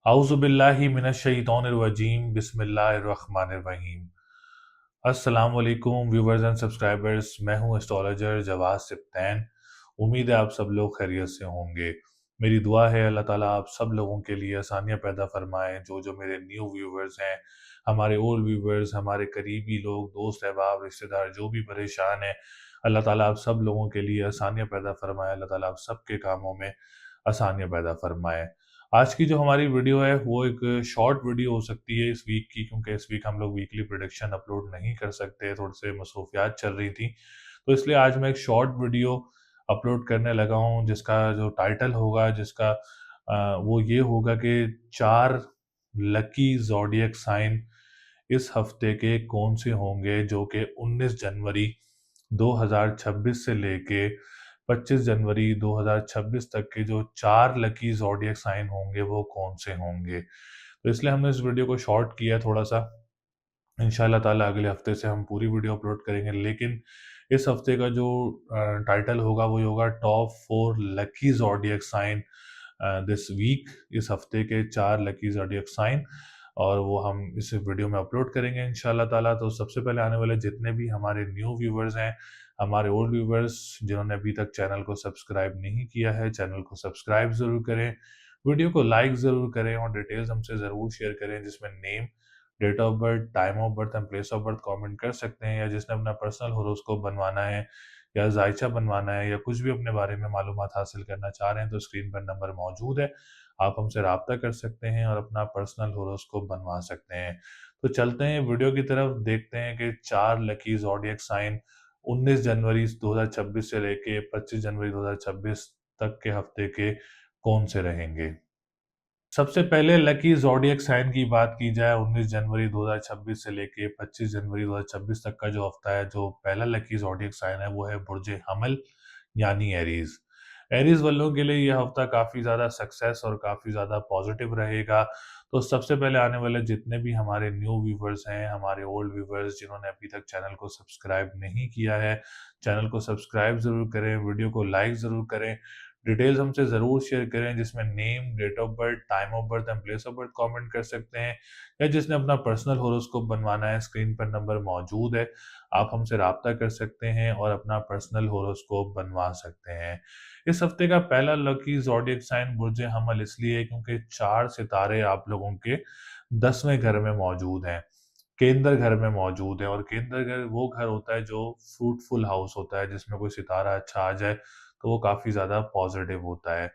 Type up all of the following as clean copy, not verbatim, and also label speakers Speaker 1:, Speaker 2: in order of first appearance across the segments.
Speaker 1: आउज़ुबिल्लाहि मिनश्शैतानिर्रजीम बिस्मिल्लाहिर्रहमानिर्रहीम। अस्सलाम वालेकुम व्यूवर्स एंड सब्सक्राइबर्स। मैं हूं एस्ट्रोलॉजर जवाद सिप्तैन। उम्मीद है आप सब लोग खैरियत से होंगे। मेरी दुआ है अल्लाह ताला आप सब लोगों के लिए आसानियां पैदा फरमाएं। जो जो मेरे न्यू व्यूवर्स हैं, हमारे ओल्ड व्यूवर्स, हमारे करीबी लोग, दोस्त अहबाब, रिश्तेदार जो भी परेशान हैं, अल्लाह ताला आप सब लोगों के लिए आसानियां पैदा फरमाए। अल्लाह ताला आप सबके कामों में आसानियां पैदा फरमाए। आज की जो हमारी वीडियो है वो एक शॉर्ट वीडियो हो सकती है इस वीक की, क्योंकि इस वीक हम लोग वीकली प्रोडिक्शन अपलोड नहीं कर सकते, थोड़ी से मसरूफियात चल रही थी। तो इसलिए आज मैं एक शॉर्ट वीडियो अपलोड करने लगा हूँ, जिसका जो टाइटल होगा, वो ये होगा कि 4 लकी ज़ोडिएक साइन इस हफ्ते के कौन से होंगे, जो कि 19 जनवरी 2026 से लेके 25 जनवरी 2026 तक के जो 4 लकी ज़ोडिएक साइन होंगे वो कौन से होंगे। तो इसलिए हमने इस वीडियो को शॉर्ट किया थोड़ा सा। इंशाल्लाह ताला अगले हफ्ते से हम पूरी वीडियो अपलोड करेंगे, लेकिन इस हफ्ते का जो टाइटल होगा वो होगा top 4 lucky zodiac sign this week. इस हफ्ते के 4 लकी ज़ोडिएक साइन, और वो हम इस वीडियो में अपलोड करेंगे इंशाल्लाह ताला। तो सबसे पहले आने वाले जितने भी हमारे न्यू व्यूवर्स हैं, हमारे ओल्ड व्यूवर्स जिन्होंने अभी तक चैनल को सब्सक्राइब नहीं किया है, चैनल को सब्सक्राइब ज़रूर करें, वीडियो को लाइक ज़रूर करें और डिटेल्स हमसे ज़रूर शेयर करें, जिसमें name, date of birth, time of birth and place of birth comment कर सकते हैं, या जिसने अपना पर्सनल होरोस्कोप बनवाना है या जायचा बनवाना है या कुछ भी अपने बारे में मालूमात हासिल करना चाह रहे हैं, तो स्क्रीन पर नंबर मौजूद है, आप हमसे रब्ता कर सकते हैं और अपना पर्सनल होरोस्कोप बनवा सकते हैं। तो चलते हैं वीडियो की तरफ, देखते हैं कि 4 लकी ज़ोडिएक साइन 19 जनवरी 2026 से लेके 25 जनवरी 2026 तक के हफ्ते के कौन से रहेंगे। सबसे पहले लकी ज़ोडिएक साइन की बात की जाए, 19 जनवरी 2026 से लेके 25 जनवरी 2026 तक का जो हफ्ता है, जो पहला लकी ज़ोडिएक साइन है वो है बुर्ज हमल, यानी एरीज। एरीज वालों के लिए यह हफ्ता काफ़ी ज़्यादा सक्सेस और काफ़ी ज़्यादा पॉजिटिव रहेगा। तो सबसे पहले आने वाले जितने भी हमारे न्यू व्यूवर्स हैं, हमारे ओल्ड व्यूवर्स जिन्होंने अभी तक चैनल को सब्सक्राइब नहीं किया है, चैनल को सब्सक्राइब ज़रूर करें, वीडियो को लाइक ज़रूर करें, डिटेल्स हमसे ज़रूर शेयर करें, जिसमें name, date of birth, time of birth and place of birth comment कर सकते हैं, या जिसने अपना पर्सनल होरोस्कोप बनवाना है, स्क्रीन पर नंबर मौजूद है, आप हमसे रब्ता कर सकते हैं और अपना पर्सनल होरोस्कोप बनवा सकते हैं। इस हफ्ते का पहला लकी ज़ोडिएक साइन बुर्ज हमल इसलिए है क्योंकि 4 सितारे आप लोगों के 10वें घर में मौजूद हैं, केंद्र घर में मौजूद है, और केंद्र घर वो घर होता है जो फ्रूटफुल हाउस होता है, जिसमें कोई सितारा अच्छा आ जाए तो वो काफ़ी ज़्यादा पॉजिटिव होता है।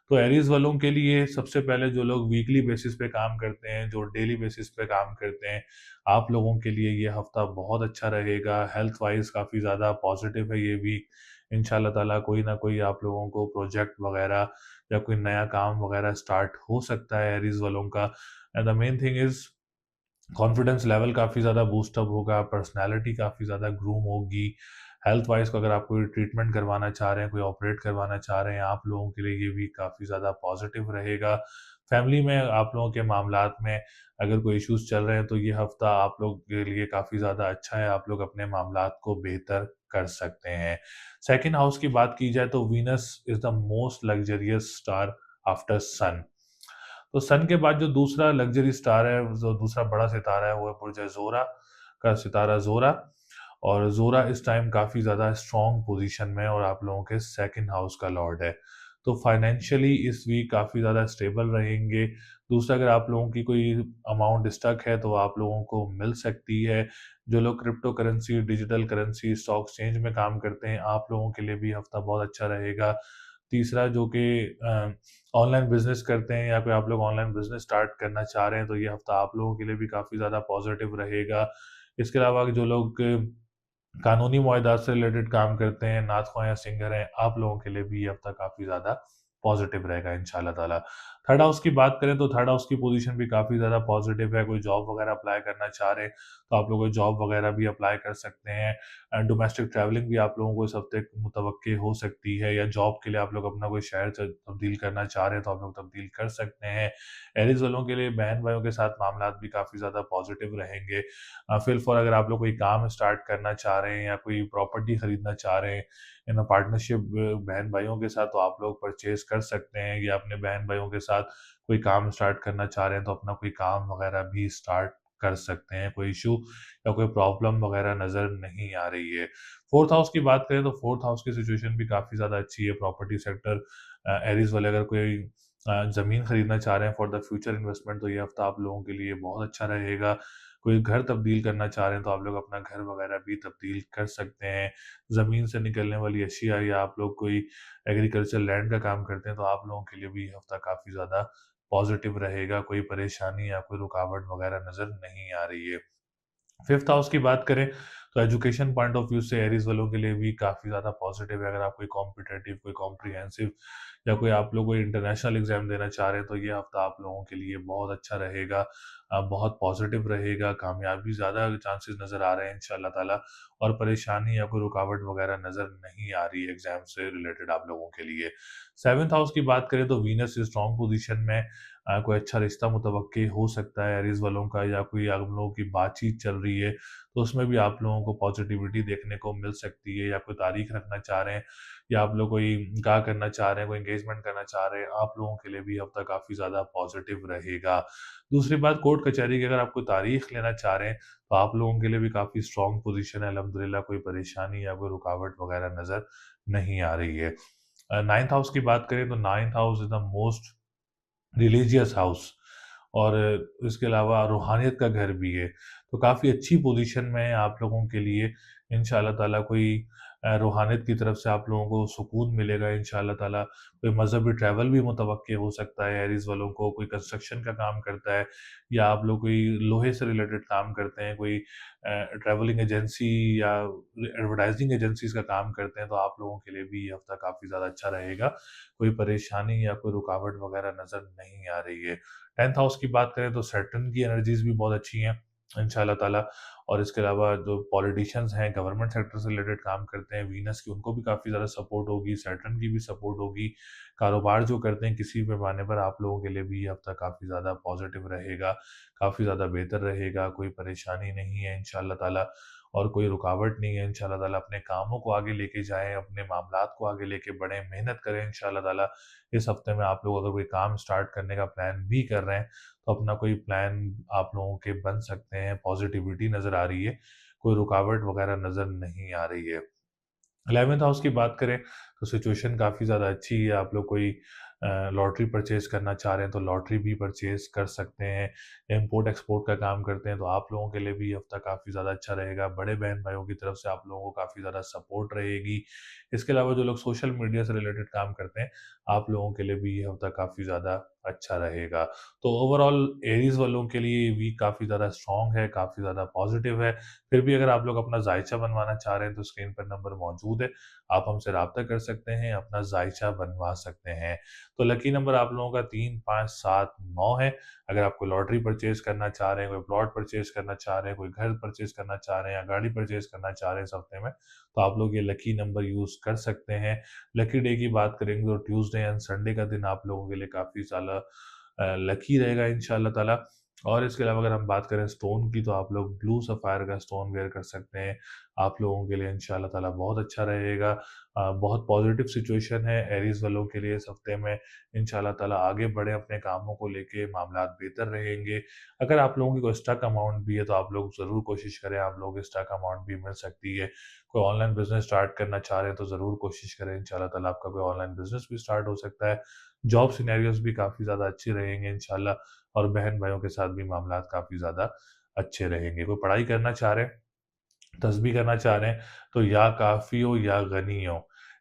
Speaker 1: तो एरीज़ वालों के लिए सबसे पहले जो लोग वीकली बेसिस पे काम करते हैं, जो डेली बेसिस पे काम करते हैं, आप लोगों के लिए ये हफ्ता बहुत अच्छा रहेगा। हेल्थ वाइज़ काफ़ी ज़्यादा पॉजिटिव है ये वीक। इंशाल्लाह ताला कोई ना कोई आप लोगों को प्रोजेक्ट वगैरह या कोई नया काम वगैरह स्टार्ट हो सकता है एरीज़ वालों का। And the main thing is confidence level काफ़ी ज़्यादा बूस्टअप होगा, पर्सनैलिटी काफ़ी ज़्यादा ग्रूम होगी। हेल्थ वाइज़ को अगर आप कोई ट्रीटमेंट करवाना चाह रहे हैं, कोई ऑपरेट करवाना चाह रहे हैं, आप लोगों के लिए ये वीक काफ़ी ज़्यादा पॉजिटिव रहेगा। फैमिली में आप लोगों के मामलात में अगर कोई इश्यूज़ चल रहे हैं, तो ये हफ़्ता आप लोग के लिए काफ़ी ज़्यादा अच्छा है, आप लोग अपने मामलात को बेहतर कर सकते हैं। सेकंड हाउस की बात की जाए तो Venus is the most luxurious star after sun. तो सन के बाद जो दूसरा लग्जरी स्टार है, जो दूसरा बड़ा सितारा है, वो है बुर्ज ज़ोरा का सितारा ज़ोरा। और ज़ोरा इस टाइम काफ़ी ज़्यादा स्ट्रॉन्ग पोजीशन में है और आप लोगों के सेकंड हाउस का लॉर्ड है। तो फाइनेंशियली इस वीक काफ़ी ज़्यादा स्टेबल रहेंगे। दूसरा, अगर आप लोगों की कोई अमाउंट स्टक है तो आप लोगों को मिल सकती है। जो लोग crypto currency, digital currency, stock exchange में काम करते हैं, आप लोगों के लिए भी हफ्ता बहुत अच्छा रहेगा। तीसरा, जो कि ऑनलाइन बिजनेस करते हैं या कोई आप लोग ऑनलाइन बिजनेस स्टार्ट करना चाह रहे हैं, तो ये हफ्ता आप लोगों के लिए भी काफ़ी ज़्यादा पॉजिटिव रहेगा। इसके अलावा जो लोग कानूनी मुआहदात से रिलेटेड काम करते हैं, नात ख्वाह या सिंगर हैं, आप लोगों के लिए भी ये हफ्ता काफ़ी ज़्यादा पॉजिटिव रहेगा इंशाल्लाह ताला। थर्ड हाउस की बात करें तो थर्ड हाउस की पोजीशन भी काफ़ी ज़्यादा पॉजिटिव है। कोई जॉब वगैरह अप्लाई करना चाह रहे हैं, तो आप लोग जॉब वगैरह भी अप्लाई कर सकते हैं। डोमेस्टिक ट्रैवलिंग भी आप लोगों को इस हफ्ते मुतवक्के हो सकती है, या जॉब के लिए आप लोग अपना कोई शहर तब्दील करना चाह रहे हैं, तो आप लोग तब्दील कर सकते हैं। एरीज वालों के लिए बहन भाइयों के साथ मामलात भी काफ़ी ज़्यादा पॉजिटिव रहेंगे। फिल फॉर अगर आप लोग कोई काम स्टार्ट करना चाह रहे हैं या कोई प्रॉपर्टी खरीदना चाह रहे हैं इन पार्टनरशिप बहन भाइयों के साथ, तो आप लोग परचेज कर सकते हैं, या अपने बहन भाइयों के साथ साथ कोई काम स्टार्ट करना चाह रहे हैं, तो अपना कोई काम वगैरह भी स्टार्ट कर सकते हैं। कोई इश्यू या कोई प्रॉब्लम वगैरह नज़र नहीं आ रही है। 4th हाउस की बात करें तो 4th हाउस की सिचुएशन भी काफ़ी ज़्यादा अच्छी है। प्रॉपर्टी सेक्टर एरीज़ वाले अगर कोई ज़मीन खरीदना चाह रहे हैं फॉर द फ्यूचर इन्वेस्टमेंट, तो ये हफ्ता आप लोगों के लिए बहुत अच्छा रहेगा। कोई घर तब्दील करना चाह रहे हैं तो आप लोग अपना घर वगैरह भी तब्दील कर सकते हैं। ज़मीन से निकलने वाली अशिया या आप लोग कोई एग्रीकल्चर लैंड का काम करते हैं तो आप लोगों के लिए भी ये हफ्ता काफ़ी ज़्यादा पॉजिटिव रहेगा। कोई परेशानी या कोई रुकावट वगैरह नज़र नहीं आ रही है। 5th हाउस की बात करें तो एजुकेशन पॉइंट ऑफ व्यू से एरीज वालों के लिए भी काफ़ी ज़्यादा पॉजिटिव है। अगर आप कोई कॉम्पिटिटिव, कोई कॉम्प्रिहेंसिव या कोई आप लोग कोई इंटरनेशनल एग्जाम देना चाह रहे हैं तो ये हफ्ता आप लोगों के लिए बहुत अच्छा रहेगा। बहुत पॉजिटिव रहेगा, कामयाबी ज़्यादा चांसेस नज़र आ रहे हैं इंशाल्लाह ताला, और परेशानी या कोई रुकावट वगैरह नज़र नहीं आ रही है एग्जाम से रिलेटेड आप लोगों के लिए। 7th हाउस की बात करें तो वीनस स्ट्रॉन्ग पोजीशन में कोई अच्छा रिश्ता मुतवक्की हो सकता है एरीज वालों का, या कोई आप लोगों की बातचीत चल रही है तो उसमें भी आप लोगों को पॉजिटिविटी देखने को मिल सकती है। या कोई तारीख रखना चाह रहे हैं या आप लोग कोई निकाह करना चाह रहे हैं, कोई एंगेजमेंट करना चाह रहे हैं, आप लोगों के लिए भी हफ्ता काफ़ी ज़्यादा पॉजिटिव रहेगा। दूसरी बात, कोर्ट कचहरी की अगर आप कोई तारीख लेना चाह रहे हैं तो आप लोगों के लिए भी काफ़ी स्ट्रॉन्ग पोजीशन है अल्हम्दुलिल्लाह। कोई परेशानी या कोई रुकावट वगैरह नज़र नहीं आ रही है। 9th हाउस की बात करें तो 9th house is the most religious house, और इसके अलावा रूहानियत का घर भी है। तो काफ़ी अच्छी पोज़ीशन में है आप लोगों के लिए। इंशाअल्लाह ताला कोई रूहानियत की तरफ से आप लोगों को सुकून मिलेगा इंशाअल्लाह ताला। कोई मज़हबी ट्रैवल भी मुतवक्की हो सकता है एरीज़ वालों को। कोई कंस्ट्रक्शन का काम करता है या आप लोग कोई लोहे से रिलेटेड काम करते हैं, कोई ट्रैवलिंग एजेंसी या एडवर्टाइज़िंग एजेंसीज़ का काम करते हैं, तो आप लोगों के लिए भी ये हफ़्ता काफ़ी ज़्यादा अच्छा रहेगा। कोई परेशानी या कोई रुकावट वगैरह नज़र नहीं आ रही है। 10th हाउस की बात करें तो सैटर्न की एनर्जीज़ भी बहुत अच्छी हैं इंशाअल्लाह ताला, और इसके अलावा जो पॉलिटिशियंस हैं, गवर्नमेंट सेक्टर से रिलेटेड काम करते हैं, वीनस की उनको भी काफ़ी ज़्यादा सपोर्ट होगी, सैटर्न की भी सपोर्ट होगी। कारोबार जो करते हैं किसी पैमाने पर, आप लोगों के लिए भी ये हफ़्ता काफ़ी ज़्यादा पॉजिटिव रहेगा, काफ़ी ज़्यादा बेहतर रहेगा। कोई परेशानी नहीं है इंशाअल्लाह ताला, और कोई रुकावट नहीं है इंशाअल्लाह ताला। अपने कामों को आगे लेके जाएँ, अपने मामलात को आगे लेके बढ़ें, मेहनत करें इंशाअल्लाह ताला। इस हफ्ते में आप लोग अगर कोई काम स्टार्ट करने का प्लान भी कर रहे हैं, तो अपना कोई प्लान आप लोगों के बन सकते हैं। पॉज़िटिविटी नज़र आ रही है, कोई रुकावट वगैरह नज़र नहीं आ रही है। 11th हाउस की बात करें तो सिचुएशन काफ़ी ज़्यादा अच्छी है। आप लोग कोई लॉटरी परचेज़ करना चाह रहे हैं तो लॉटरी भी परचेज़ कर सकते हैं। इम्पोर्ट एक्सपोर्ट का काम करते हैं तो आप लोगों के लिए भी ये हफ़्ता काफ़ी ज़्यादा अच्छा रहेगा। बड़े बहन-भाइयों की तरफ से आप लोगों को काफ़ी ज़्यादा सपोर्ट रहेगी। इसके अलावा जो लोग सोशल मीडिया से रिलेटेड काम करते हैं, आप लोगों के लिए भी ये हफ़्ता काफ़ी ज़्यादा अच्छा रहेगा। तो ओवरऑल एरीज़ वालों के लिए ये वीक काफ़ी ज़्यादा स्ट्रॉन्ग है, काफ़ी ज़्यादा पॉज़िटिव है। फिर भी अगर आप लोग अपना जायचा बनवाना चाह रहे हैं तो स्क्रीन पर नंबर मौजूद है, आप हमसे राब्ता कर सकते हैं, अपना जायचा बनवा सकते हैं। तो लकी नंबर आप लोगों का 3, 5, 7, 9 है। अगर आप कोई लॉटरी परचेज़ करना चाह रहे हैं, कोई प्लॉट परचेज़ करना चाह रहे हैं, कोई घर परचेज़ करना चाह रहे हैं या गाड़ी परचेज़ करना चाह रहे हैं इस हफ्ते में, तो आप लोग ये लकी नंबर यूज़ कर सकते हैं। लकी डे की बात करेंगे तो ट्यूज़डे एंड संडे का दिन आप लोगों के लिए काफ़ी ज़्यादा लकी रहेगा इंशाअल्लाह ताला। और इसके अलावा अगर हम बात करें स्टोन की, तो आप लोग ब्लू सफ़ायर का स्टोन वेयर कर सकते हैं। आप लोगों के लिए इंशाअल्लाह ताला बहुत अच्छा रहेगा। बहुत पॉज़िटिव सिचुएशन है एरीज़ वालों के लिए इस हफ्ते में। इंशाअल्लाह ताला आगे बढ़ें अपने कामों को लेके, मामलात बेहतर रहेंगे। अगर आप लोगों की कोई स्टक अमाउंट भी है तो आप लोग ज़रूर कोशिश करें, आप लोगों की स्टक अमाउंट भी मिल सकती है। कोई ऑनलाइन बिज़नेस स्टार्ट करना चाह रहे हैं तो ज़रूर कोशिश करें, इंशाअल्लाह ताला आपका कोई ऑनलाइन बिज़नेस भी स्टार्ट हो सकता है। जॉब सिनेरियोज़ भी काफ़ी ज़्यादा अच्छे रहेंगे इंशाअल्लाह, और बहन-भाइयों के साथ भी मामलात काफ़ी ज़्यादा अच्छे रहेंगे। कोई पढ़ाई करना चाह रहे हैं, तस्बीह करना चाह रहे हैं, तो या काफ़ी हो या गनी हो।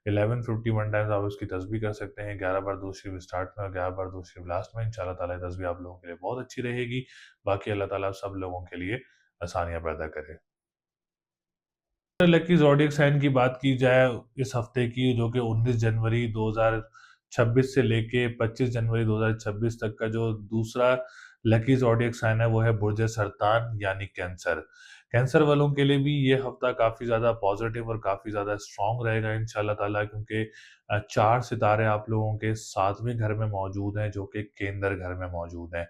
Speaker 1: 1151 टाइम्स आप उसकी तस्बीह कर सकते हैं। 11 बार दुरूद शरीफ स्टार्ट में और 11 बार दुरूद शरीफ लास्ट में। इंशाअल्लाह ताला ये तस्बीह आप लोगों के लिए बहुत अच्छी रहेगी। बाकी अल्लाह ताला सब लोगों के लिए आसानियाँ पैदा करे। लकी ज़ोडिएक साइन की बात की जाए इस हफ्ते की, जो कि 19 जनवरी 2026 से लेके 25 जनवरी 2026 तक का जो दूसरा लकी ज़ोडिएक साइन है वो है बुर्ज सरतान यानी कैंसर। कैंसर वालों के लिए भी ये हफ्ता काफ़ी ज़्यादा पॉजिटिव और काफ़ी ज़्यादा स्ट्रॉन्ग रहेगा इंशाल्लाह ताला, क्योंकि 4 सितारे आप लोगों के 7वें घर में मौजूद हैं जो कि केंद्र घर में मौजूद हैं।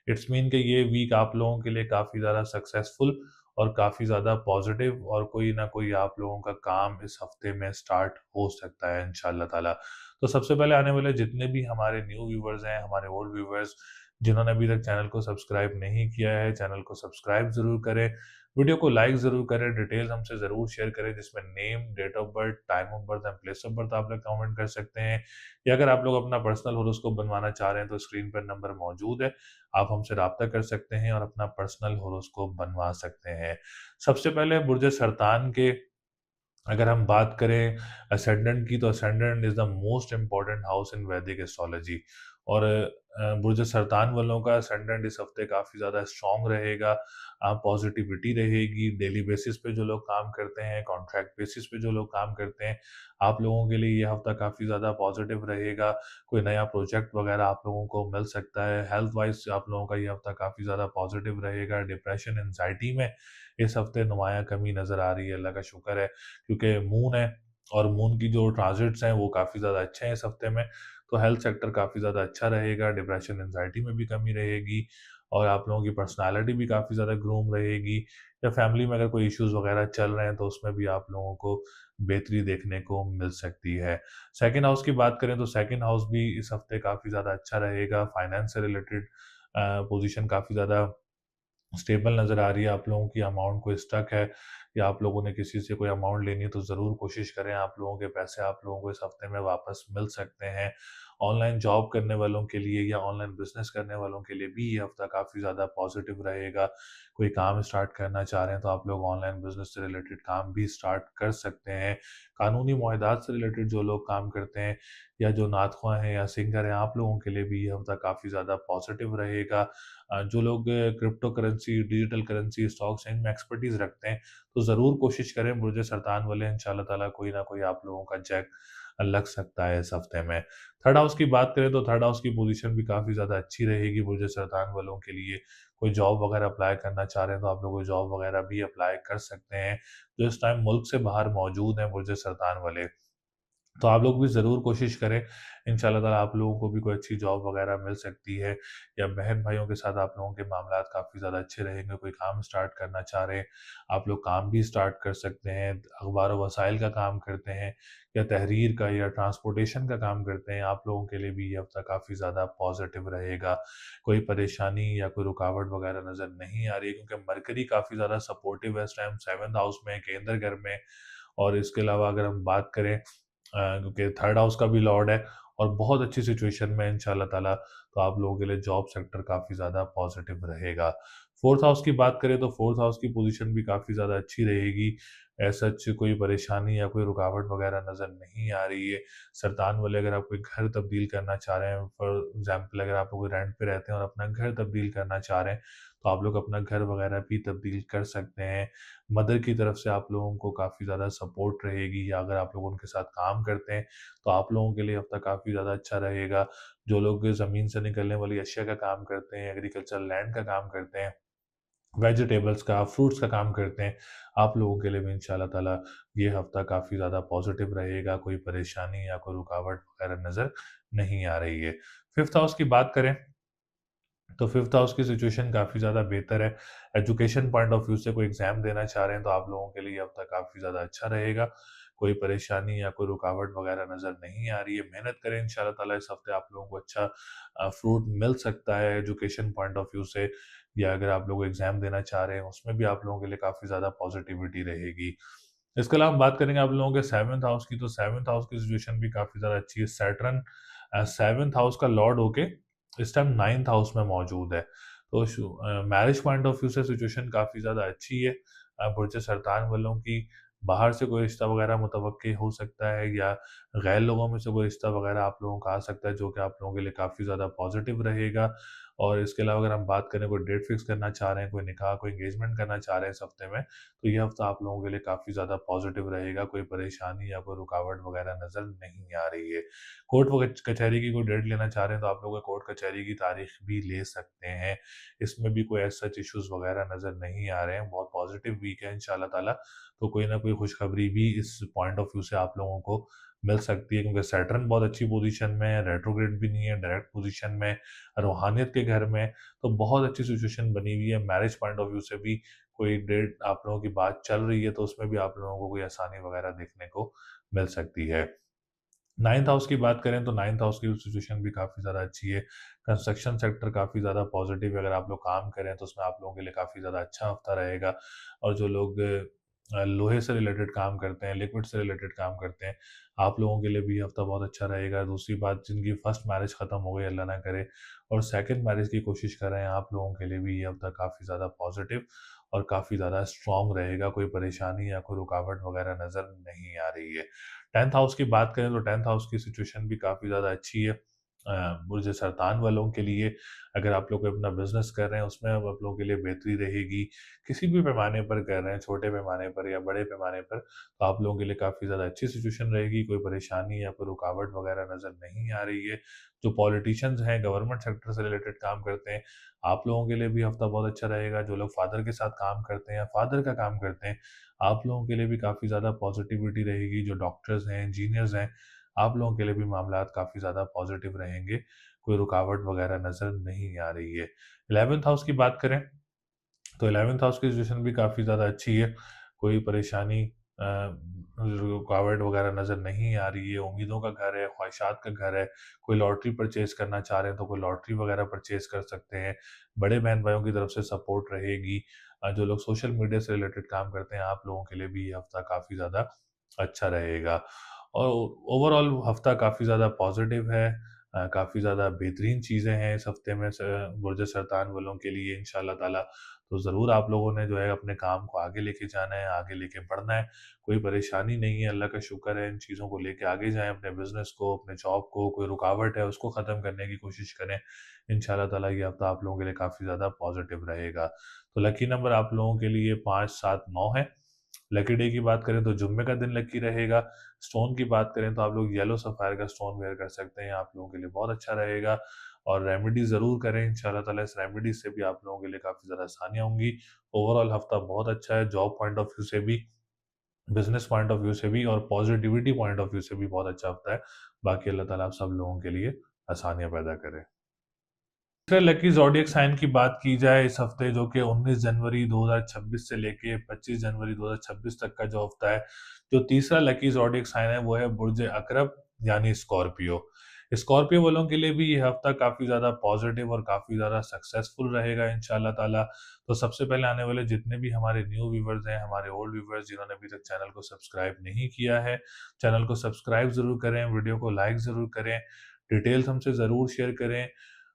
Speaker 1: इट्स मीन कि ये वीक आप लोगों के लिए काफ़ी ज़्यादा सक्सेसफुल और काफ़ी ज़्यादा पॉजिटिव, और कोई ना कोई आप लोगों का काम इस हफ्ते में स्टार्ट हो सकता है इंशाल्लाह ताला। तो सबसे पहले आने वाले जितने भी हमारे न्यू व्यूवर्स हैं, हमारे ओल्ड व्यूवर्स जिन्होंने अभी तक चैनल को सब्सक्राइब नहीं किया है, चैनल को सब्सक्राइब ज़रूर करें, वीडियो को लाइक ज़रूर करें, डिटेल्स हमसे ज़रूर शेयर करें जिसमें name, date of birth, time of birth and place of birth आप लोग कमेंट कर सकते हैं। या अगर आप लोग अपना पर्सनल होरोस्कोप बनवाना चाह रहे हैं तो स्क्रीन पर नंबर मौजूद है, आप हमसे राब्ता कर सकते हैं और अपना पर्सनल होरोस्कोप बनवा सकते हैं। सबसे पहले बुर्ज सरतान के अगर हम बात करें असेंडेंट की, तो ascendant is the most important house in वैदिक एस्ट्रोलॉजी। और बुर्ज सरतान वालों का असेंडेंट इस हफ्ते काफ़ी ज़्यादा स्ट्रांग रहेगा, पॉजिटिविटी रहेगी। डेली बेसिस पे जो लोग काम करते हैं, कॉन्ट्रैक्ट बेसिस पे जो लोग काम करते हैं, आप लोगों के लिए ये हफ्ता काफ़ी ज़्यादा पॉजिटिव रहेगा। कोई नया प्रोजेक्ट वगैरह आप लोगों को मिल सकता है। हेल्थ वाइज आप लोगों का ये हफ्ता काफ़ी ज़्यादा पॉजिटिव रहेगा। डिप्रेशन, एंजाइटी में इस हफ्ते नुमाया कमी नज़र आ रही है, अल्लाह का शुक्र है, क्योंकि मून है और मून की जो ट्रांजिट्स हैं वो काफ़ी ज़्यादा अच्छे हैं इस हफ्ते में। तो हेल्थ सेक्टर काफ़ी ज़्यादा अच्छा रहेगा, डिप्रेशन एंजाइटी में भी कमी रहेगी और आप लोगों की पर्सनालिटी भी काफ़ी ज़्यादा ग्रूम रहेगी। या फैमिली में अगर कोई इश्यूज़ वगैरह चल रहे हैं तो उसमें भी आप लोगों को बेहतरी देखने को मिल सकती है। सेकंड हाउस की बात करें तो सेकंड हाउस भी इस हफ्ते काफ़ी ज़्यादा अच्छा रहेगा। फाइनेंस से रिलेटेड पोजीशन काफ़ी ज़्यादा स्टेबल नज़र आ रही है। आप लोगों की अमाउंट कोई स्टक है या आप लोगों ने किसी से कोई अमाउंट लेनी है तो ज़रूर कोशिश करें, आप लोगों के पैसे आप लोगों को इस हफ्ते में वापस मिल सकते हैं। ऑनलाइन जॉब करने वालों के लिए या ऑनलाइन बिजनेस करने वालों के लिए भी ये हफ्ता काफ़ी ज़्यादा पॉजिटिव रहेगा। कोई काम स्टार्ट करना चाह रहे हैं तो आप लोग ऑनलाइन बिजनेस से रिलेटेड काम भी स्टार्ट कर सकते हैं। कानूनी मुआहदात से रिलेटेड जो लोग काम करते हैं या जो नातख़्वाह हैं या सिंगर हैं, आप लोगों के लिए भी ये हफ्ता काफ़ी ज़्यादा पॉजिटिव रहेगा। जो लोग crypto currency, digital currency, stocks इनमें एक्सपर्टीज़ रखते हैं, तो ज़रूर कोशिश करें बुर्ज सरतान वाले, इंशाल्लाह ताला कोई ना कोई आप लोगों का जैक लग सकता है इस हफ्ते में। थर्ड हाउस की बात करें तो थर्ड हाउस की पोजीशन भी काफ़ी ज़्यादा अच्छी रहेगी बुर्ज सरतान वालों के लिए। कोई जॉब वगैरह अप्लाई करना चाह रहे हैं तो आप लोग कोई जॉब वगैरह भी अप्लाई कर सकते हैं, जो इस टाइम मुल्क से बाहर मौजूद हैं बुर्ज सरतान वाले। तो आप लोग भी ज़रूर कोशिश करें, इंशाल्लाह ताला आप लोगों को भी कोई अच्छी जॉब वगैरह मिल सकती है या बहन-भाइयों के साथ आप लोगों के मामलात काफ़ी ज़्यादा अच्छे रहेंगे। कोई काम स्टार्ट करना चाह रहे हैं, आप लोग काम भी स्टार्ट कर सकते हैं। अखबार व वसाइल का काम करते हैं या तहरीर का या ट्रांसपोर्टेशन का काम करते हैं, आप लोगों के लिए भी ये हफ़्ता काफ़ी ज़्यादा पॉज़िटिव रहेगा। कोई परेशानी या कोई रुकावट वगैरह नज़र नहीं आ रही है, क्योंकि मरकरी काफ़ी ज़्यादा सपोर्टिव है इस टाइम 7th हाउस में, केंद्र घर में। और इसके अलावा अगर हम बात करें क्योंकि थर्ड हाउस का भी लॉर्ड है और बहुत अच्छी सिचुएशन में है इंशाल्लाह ताला, तो आप लोगों के लिए जॉब सेक्टर काफ़ी ज़्यादा पॉजिटिव रहेगा। फोर्थ हाउस की बात करें तो फोर्थ हाउस की पोजीशन भी काफ़ी ज़्यादा अच्छी रहेगी। ऐसा सच कोई परेशानी या कोई रुकावट वगैरह नज़र नहीं आ रही है। सरतान वाले अगर आप कोई घर तब्दील करना चाह रहे हैं, फॉर एग्ज़ाम्पल अगर आप लोग रेंट पे रहते हैं और अपना घर तब्दील करना चाह रहे हैं, तो आप लोग अपना घर वगैरह भी तब्दील कर सकते हैं। मदर की तरफ से आप लोगों को काफ़ी ज़्यादा सपोर्ट रहेगी, या अगर आप लोग उनके साथ काम करते हैं, तो आप लोगों के लिए हफ़्ता काफ़ी ज़्यादा अच्छा रहेगा। जो लोग ज़मीन से निकलने वाली अशिया का काम करते हैं, एग्रीकल्चर लैंड का काम करते हैं, वेजिटेबल्स का, फ्रूट्स का काम करते हैं, आप लोगों के लिए भी इंशाल्लाह ताला ये हफ़्ता काफ़ी ज़्यादा पॉज़िटिव रहेगा। कोई परेशानी या कोई रुकावट वगैरह नज़र नहीं आ रही है। फिफ्थ हाउस की बात करें तो फिफ्थ हाउस की सिचुएशन काफ़ी ज़्यादा बेहतर है। एजुकेशन पॉइंट ऑफ व्यू से कोई एग्ज़ाम देना चाह रहे हैं तो आप लोगों के लिए अब तक काफ़ी ज़्यादा अच्छा रहेगा। कोई परेशानी या कोई रुकावट वगैरह नज़र नहीं आ रही है। मेहनत करें, इंशाल्लाह ताला इस हफ़्ते आप लोगों को अच्छा फ्रूट मिल सकता है एजुकेशन पॉइंट ऑफ व्यू से, या अगर आप लोग एग्ज़ाम देना चाह रहे हैं उसमें भी आप लोगों के लिए काफ़ी ज़्यादा पॉज़िटिविटी रहेगी। इसके अलावा हम बात करेंगे आप लोगों के 7th हाउस की, तो 7th हाउस की सिचुएशन भी काफ़ी ज़्यादा अच्छी है। सैटर्न 7th हाउस का लॉर्ड होके इस टाइम 9th हाउस में मौजूद है। तो मैरिज पॉइंट ऑफ व्यू से सिचुएशन काफ़ी ज़्यादा अच्छी है। बुर्ज सरतान वालों की बाहर से कोई रिश्ता वगैरह मुतवक्किल हो सकता है, या गैर लोगों में से कोई रिश्ता वगैरह आप लोगों का आ सकता है, जो कि आप लोगों के लिए काफ़ी ज़्यादा पॉजिटिव रहेगा। और इसके अलावा अगर हम बात करें, कोई डेट फिक्स करना चाह रहे हैं, कोई निकाह, कोई एंगेजमेंट करना चाह रहे हैं इस हफ्ते में, तो ये हफ्ता आप लोगों के लिए काफ़ी ज़्यादा पॉजिटिव रहेगा। कोई परेशानी या कोई रुकावट वगैरह नज़र नहीं आ रही है। कोर्ट कचहरी की कोई डेट लेना चाह रहे हैं तो आप लोग कोर्ट कचहरी की तारीख भी ले सकते हैं। इसमें भी कोई ऐसा सच इश्यूज़ वगैरह नज़र नहीं आ रहे हैं। बहुत पॉजिटिव वीक है इंशाल्लाह ताला। तो कोई ना कोई खुशखबरी भी इस पॉइंट ऑफ व्यू से आप लोगों को मिल सकती है, क्योंकि सैटर्न बहुत अच्छी पोजीशन में है, रेट्रोग्रेड भी नहीं है, डायरेक्ट पोजीशन में, रूहानियत के घर में। तो बहुत अच्छी सिचुएशन बनी हुई है। मैरिज पॉइंट ऑफ व्यू से भी कोई डेट आप लोगों की बात चल रही है तो उसमें भी आप लोगों को कोई आसानी वगैरह देखने को मिल सकती है। नाइन्थ हाउस की बात करें तो नाइन्थ हाउस की सिचुएशन भी काफ़ी ज़्यादा अच्छी है। कंस्ट्रक्शन सेक्टर काफ़ी ज़्यादा पॉजिटिव है, अगर आप लोग काम करें तो उसमें आप लोगों के लिए काफ़ी ज़्यादा अच्छा हफ्ता रहेगा। और जो लोग लोहे से रिलेटेड काम करते हैं, लिक्विड से रिलेटेड काम करते हैं, आप लोगों के लिए भी ये हफ्ता बहुत अच्छा रहेगा। दूसरी बात, जिनकी फर्स्ट मैरिज ख़त्म हो गई, अल्लाह ना करे, और सेकंड मैरिज की कोशिश कर रहे हैं, आप लोगों के लिए भी ये हफ्ता काफ़ी ज़्यादा पॉजिटिव और काफ़ी ज़्यादा स्ट्रॉन्ग रहेगा। कोई परेशानी या कोई रुकावट वगैरह नज़र नहीं आ रही है। 10th हाउस की बात करें तो 10th हाउस की सिचुएशन भी काफ़ी ज़्यादा अच्छी है। बुर्ज सरतान वालों के लिए, अगर आप लोग कोई अपना बिज़नेस कर रहे हैं, उसमें अब आप लोगों के लिए बेहतरी रहेगी। किसी भी पैमाने पर कर रहे हैं, छोटे पैमाने पर या बड़े पैमाने पर, तो आप लोगों के लिए काफ़ी ज़्यादा अच्छी सिचुएशन रहेगी। कोई परेशानी या कोई रुकावट वगैरह नज़र नहीं आ रही है। जो पॉलिटिशियंस हैं, गवर्नमेंट सेक्टर से रिलेटेड काम करते हैं, आप लोगों के लिए भी हफ्ता बहुत अच्छा रहेगा। जो लोग फादर के साथ काम करते हैं या फादर का काम करते हैं, आप लोगों के लिए भी काफ़ी ज़्यादा पॉजिटिविटी रहेगी। जो डॉक्टर्स हैं, इंजीनियर्स हैं, आप लोगों के लिए भी मामलात काफ़ी ज़्यादा पॉजिटिव रहेंगे। कोई रुकावट वगैरह नज़र नहीं आ रही है। 11th हाउस की बात करें तो 11th हाउस की सिचुएशन भी काफ़ी ज़्यादा अच्छी है। कोई परेशानी रुकावट वगैरह नज़र नहीं आ रही है। उम्मीदों का घर है, ख्वाहिशात का घर है। कोई लॉटरी परचेज़ करना चाह रहे हैं तो कोई लॉटरी वगैरह परचेज़ कर सकते हैं। बड़े बहन-भाइयों की तरफ से सपोर्ट रहेगी। जो लोग सोशल मीडिया से रिलेटेड काम करते हैं, आप लोगों के लिए भी ये हफ़्ता काफ़ी ज़्यादा अच्छा रहेगा। और ओवरऑल हफ़्ता काफ़ी ज़्यादा पॉज़िटिव है। काफ़ी ज़्यादा बेहतरीन चीज़ें हैं इस हफ़्ते में बुर्ज सरतान वालों के लिए इंशाअल्लाह ताला। तो ज़रूर आप लोगों ने जो है अपने काम को आगे लेके जाना है, आगे लेके बढ़ना है। कोई परेशानी नहीं है, अल्लाह का शुक्र है, इन चीज़ों को लेके आगे जाएँ, अपने बिज़नेस को, अपने जॉब को, कोई रुकावट है उसको ख़त्म करने की कोशिश करें। इंशाअल्लाह ताला ये हफ़्ता आप लोगों के लिए काफ़ी ज़्यादा पॉज़िटिव रहेगा। तो लकी नंबर आप लोगों के लिए 5, 7, 9 है। लकी डे की बात करें तो जुम्मे का दिन लकी रहेगा। स्टोन की बात करें तो आप लोग येलो सफ़ायर का स्टोन वेयर कर सकते हैं, आप लोगों के लिए बहुत अच्छा रहेगा। और रेमेडी ज़रूर करें, इंशाअल्लाह ताला इस रेमेडी से भी आप लोगों के लिए काफ़ी ज़्यादा आसानियाँ होंगी। ओवरऑल हफ़्ता बहुत अच्छा है, जॉब पॉइंट ऑफ व्यू से भी, बिज़नेस पॉइंट ऑफ व्यू से भी और पॉज़िटिविटी पॉइंट ऑफ व्यू से भी बहुत अच्छा हफ़्ता है। बाकी अल्लाह ताला आप सब लोगों के लिए आसानियाँ पैदा करे। तीसरे लकी ज़ोडिएक साइन की बात की जाए इस हफ्ते, जो कि 19 जनवरी 2026 से लेके 25 जनवरी 2026 तक का जो हफ्ता है, जो तीसरा लकी ज़ोडिएक साइन है वो है बुर्ज अकरब यानी स्कॉर्पियो। स्कॉर्पियो वालों के लिए भी ये हफ्ता काफ़ी ज़्यादा पॉजिटिव और काफ़ी ज़्यादा सक्सेसफुल रहेगा इंशाअल्लाह ताला। तो सबसे पहले आने वाले जितने भी हमारे न्यू व्यूवर्स हैं, हमारे ओल्ड व्यूवर्स जिन्होंने अभी तक चैनल को सब्सक्राइब नहीं किया है, चैनल को सब्सक्राइब ज़रूर करें, वीडियो को लाइक ज़रूर करें, डिटेल्स हमसे ज़रूर शेयर करें,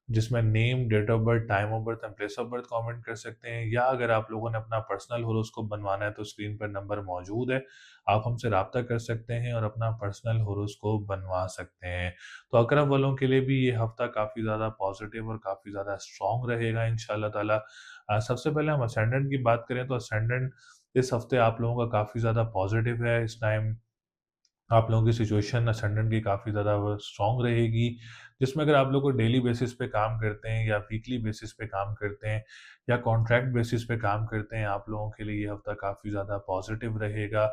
Speaker 1: जिसमें name, date of birth, time of birth and place of birth comment कर सकते हैं। या अगर आप लोगों ने अपना पर्सनल होरोस्कोप बनवाना है तो स्क्रीन पर नंबर मौजूद है, आप हमसे राब्ता कर सकते हैं और अपना पर्सनल होरोस्कोप बनवा सकते हैं। तो अकरब वालों के लिए भी ये हफ्ता काफ़ी ज़्यादा पॉजिटिव और काफ़ी ज़्यादा स्ट्रॉन्ग रहेगा इंशाल्लाह ताला। सबसे पहले हम असेंडेंट की बात करें तो असेंडेंट इस हफ्ते आप लोगों का काफ़ी ज़्यादा पॉजिटिव है। इस टाइम आप लोगों की सिचुएशन असेंडेंट की काफ़ी ज़्यादा वो स्ट्रॉन्ग रहेगी, जिसमें अगर आप लोग को डेली बेसिस पे काम करते हैं या वीकली बेसिस पे काम करते हैं या कॉन्ट्रैक्ट बेसिस पे काम करते हैं, आप लोगों के लिए ये हफ्ता काफ़ी ज़्यादा पॉजिटिव रहेगा।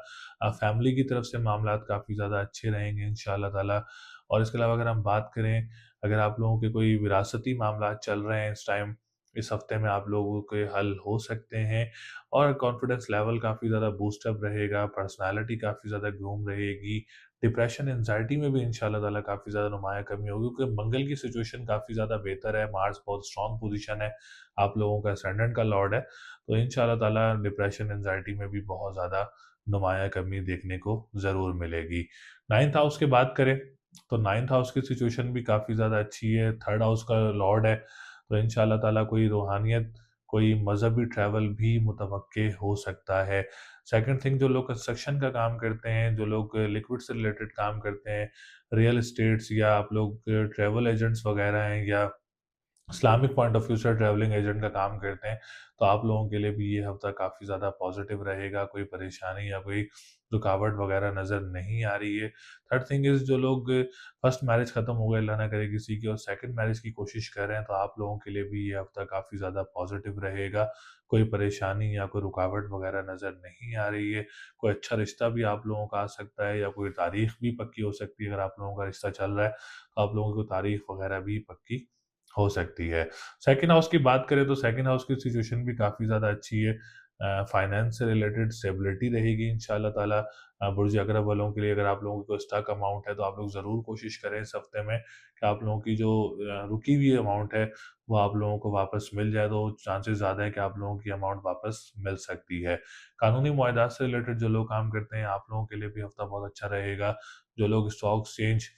Speaker 1: फैमिली की तरफ से मामलात काफ़ी ज़्यादा अच्छे रहेंगे इंशाअल्लाह ताला। और इसके अलावा अगर हम बात करें, अगर आप लोगों के कोई विरासती मामलात चल रहे हैं इस टाइम, इस हफ्ते में आप लोगों के हल हो सकते हैं। और कॉन्फिडेंस लेवल काफ़ी ज़्यादा बूस्टअप रहेगा, पर्सनैलिटी काफ़ी ज़्यादा ग्रूम रहेगी। डिप्रेशन, एंग्ज़ायटी में भी इंशाअल्लाह ताला काफ़ी ज़्यादा नुमायाँ कमी होगी, क्योंकि मंगल की सिचुएशन काफ़ी ज़्यादा बेहतर है, मार्स बहुत स्ट्रॉन्ग पोज़ीशन है, आप लोगों का असेंडेंट का लॉर्ड है। तो इंशाअल्लाह ताला डिप्रेशन, एंग्ज़ायटी में भी बहुत ज़्यादा नुमायाँ कमी देखने को ज़रूर मिलेगी। 9th हाउस की बात करें, तो 9th हाउस की सिचुएशन भी काफ़ी ज़्यादा अच्छी है, 3rd हाउस का लॉर्ड है, तो इंशाअल्लाह ताला कोई रूहानियत, कोई मज़हबी ट्रैवल भी मुतवक्के हो सकता है। सेकंड थिंग, जो लोग कंस्ट्रक्शन का काम करते हैं, जो लोग लिक्विड से रिलेटेड काम करते हैं, रियल एस्टेट्स या आप लोग ट्रैवल एजेंट्स वगैरह हैं या इस्लामिक पॉइंट ऑफ व्यू से ट्रैवलिंग एजेंट का काम करते हैं, तो आप लोगों के लिए भी ये हफ्ता काफ़ी ज़्यादा पॉजिटिव रहेगा। कोई परेशानी या कोई रुकावट वगैरह नज़र नहीं आ रही है। थर्ड थिंग इज़, जो लोग फर्स्ट मैरिज ख़त्म हो गया, अल्लाह ना करे किसी की, और सेकंड मैरिज की कोशिश कर रहे हैं, तो आप लोगों के लिए भी ये हफ्ता काफ़ी ज़्यादा पॉजिटिव रहेगा। कोई परेशानी या कोई रुकावट वगैरह नज़र नहीं आ रही है। कोई अच्छा रिश्ता भी आप लोगों का आ सकता है या कोई तारीख भी पक्की हो सकती है। अगर आप लोगों का रिश्ता चल रहा है, तो आप लोगों की तारीख वगैरह भी पक्की हो सकती है। सेकंड हाउस की बात करें तो सेकंड हाउस की सिचुएशन भी काफ़ी ज़्यादा अच्छी है। फाइनेंस से रिलेटेड स्टेबिलिटी रहेगी इंशाल्लाह ताला। बुर्ज अकरब वालों के लिए अगर आप लोगों की कोई स्टक अमाउंट है तो आप लोग ज़रूर कोशिश करें इस हफ्ते में कि आप लोगों की जो रुकी हुई अमाउंट है वो आप लोगों को वापस मिल जाए, तो चांसेस ज़्यादा है कि आप लोगों की अमाउंट वापस मिल सकती है। कानूनी मुआहदात से रिलेटेड जो लोग काम करते हैं आप लोगों के लिए भी हफ्ता बहुत अच्छा रहेगा। जो लोग स्टॉक एक्सचेंज